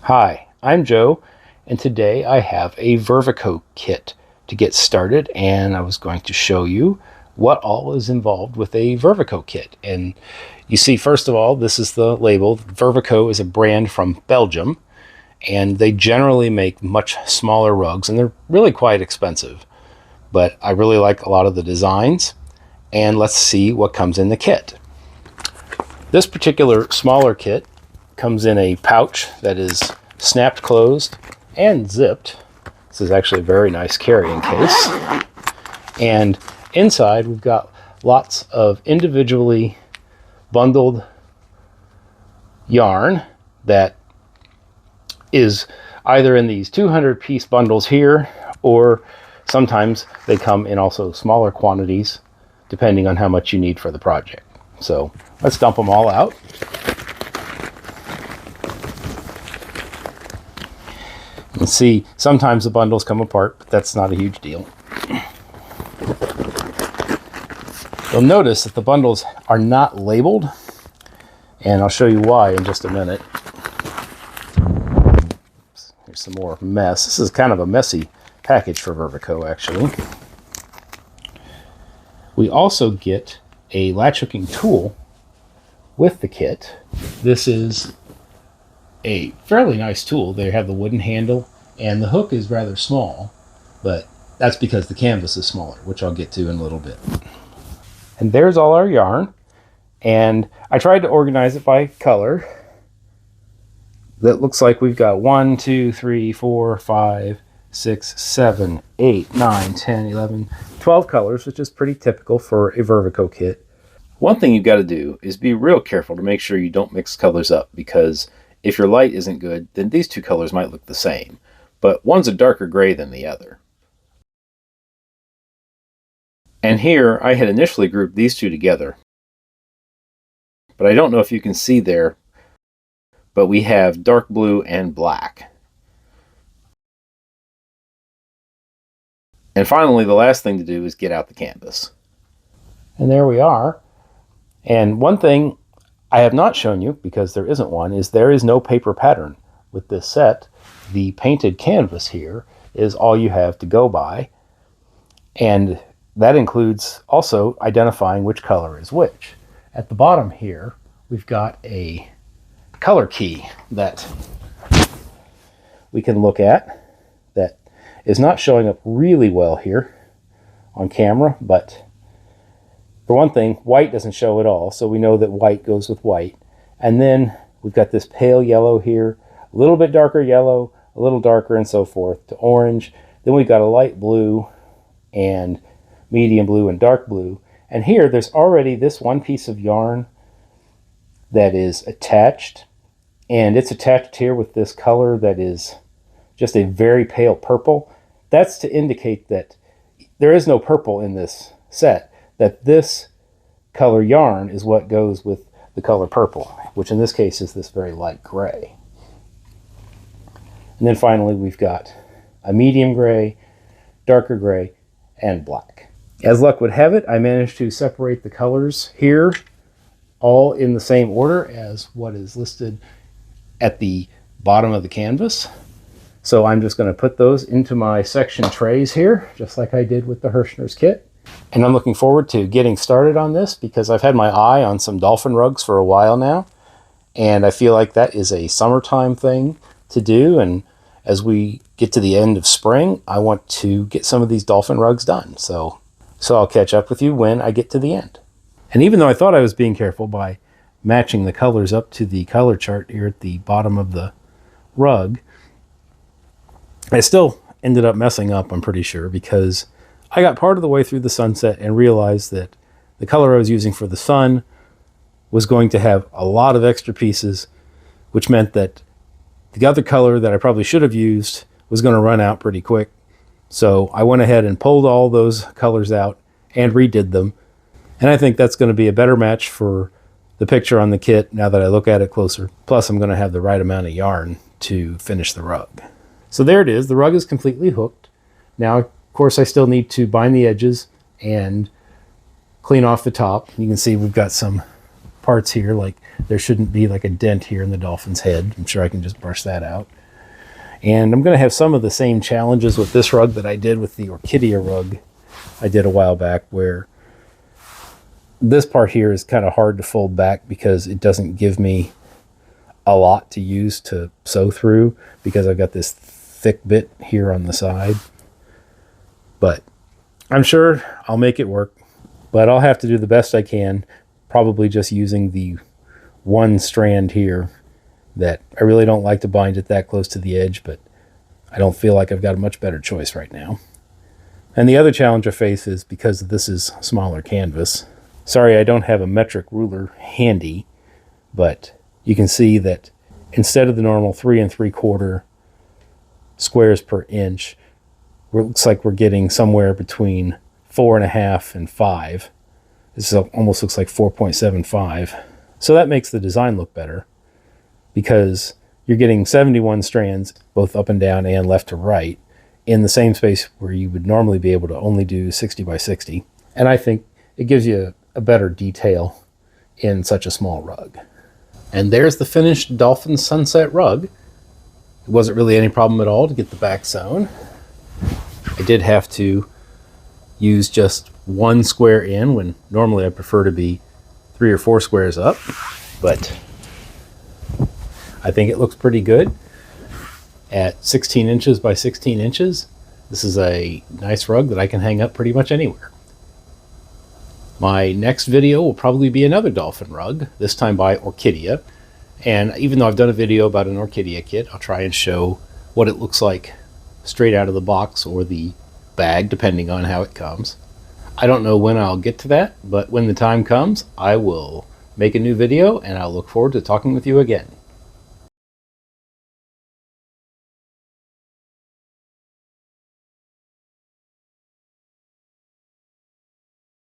Hi, I'm Joe, and today I have a Vervaco kit to get started, and I was going to show you what all is involved with a Vervaco kit. And you see, first of all, this is the label. Vervaco is a brand from Belgium, and they generally make much smaller rugs, and they're really quite expensive. But I really like a lot of the designs, and let's see what comes in the kit. This particular smaller kit comes in a pouch that is snapped closed and zipped. This is actually a very nice carrying case. And inside we've got lots of individually bundled yarn that is either in these 200-piece bundles here, or sometimes they come in also smaller quantities depending on how much you need for the project. So let's dump them all out. You can see sometimes the bundles come apart, but that's not a huge deal. You'll notice that the bundles are not labeled, and I'll show you why in just a minute. Here's some more mess. This is kind of a messy package for Vervaco, actually. We also get a latch hooking tool with the kit. This is a fairly nice tool. They have the wooden handle, and the hook is rather small, but that's because the canvas is smaller, which I'll get to in a little bit. And there's all our yarn, and I tried to organize it by color. That looks like we've got 1, 2, 3, 4, 5, 6, 7, 8, 9, 10, 11, 12 colors, which is pretty typical for a Vervaco kit. One thing you've got to do is be real careful to make sure you don't mix colors up, because if your light isn't good, then these two colors might look the same, but one's a darker gray than the other. And here I had initially grouped these two together, but I don't know if you can see there, but we have dark blue and black. And finally, the last thing to do is get out the canvas. And there we are. And one thing I have not shown you, because there isn't one, is there is no paper pattern with this set. The painted canvas here is all you have to go by, and that includes also identifying which color is which. At the bottom here, we've got a color key that we can look at that is not showing up really well here on camera, but for one thing, white doesn't show at all, so we know that white goes with white. And then we've got this pale yellow here, a little bit darker yellow, a little darker, and so forth, to orange. Then we've got a light blue and medium blue and dark blue. And here there's already this one piece of yarn that is attached, and it's attached here with this color that is just a very pale purple. That's to indicate that there is no purple in this set, that this color yarn is what goes with the color purple, which in this case is this very light gray. And then finally we've got a medium gray, darker gray, and black. As luck would have it, I managed to separate the colors here all in the same order as what is listed at the bottom of the canvas. So I'm just going to put those into my section trays here, just like I did with the Hirschner's kit. And I'm looking forward to getting started on this, because I've had my eye on some Dolphin rugs for a while now, and I feel like that is a summertime thing to do. And as we get to the end of spring, I want to get some of these Dolphin rugs done. So I'll catch up with you when I get to the end. And even though I thought I was being careful by matching the colors up to the color chart here at the bottom of the rug, I still ended up messing up, I'm pretty sure, because I got part of the way through the sunset and realized that the color I was using for the sun was going to have a lot of extra pieces, which meant that the other color that I probably should have used was going to run out pretty quick. So I went ahead and pulled all those colors out and redid them. And I think that's going to be a better match for the picture on the kit now that I look at it closer. Plus, I'm going to have the right amount of yarn to finish the rug. So there it is. The rug is completely hooked. Now, of course, I still need to bind the edges and clean off the top. You can see we've got some parts here, like there shouldn't be like a dent here in the Dolphin's head. I'm sure I can just brush that out. And I'm going to have some of the same challenges with this rug that I did with the Orchidea rug I did a while back, where this part here is kind of hard to fold back because it doesn't give me a lot to use to sew through because I've got this thick bit here on the side. But I'm sure I'll make it work. But I'll have to do the best I can, probably just using the one strand here that I really don't like to bind it that close to the edge, but I don't feel like I've got a much better choice right now. And the other challenge I face is because this is smaller canvas. Sorry, I don't have a metric ruler handy, but you can see that instead of the normal 3 3/4 squares per inch, it looks like we're getting somewhere between 4.5 and 5. This almost looks like 4.75. So that makes the design look better, because you're getting 71 strands, both up and down and left to right, in the same space where you would normally be able to only do 60 by 60. And I think it gives you a better detail in such a small rug. And there's the finished Dolphin Sunset rug. It wasn't really any problem at all to get the back sewn. I did have to use just one square in when normally I prefer to be 3 or 4 squares up, but I think it looks pretty good at 16 inches by 16 inches. This is a nice rug that I can hang up pretty much anywhere. My next video will probably be another Dolphin rug, this time by Orchidea. And even though I've done a video about an Orchidea kit, I'll try and show what it looks like straight out of the box or the bag, depending on how it comes. I don't know when I'll get to that, but when the time comes, I will make a new video, and I'll look forward to talking with you again.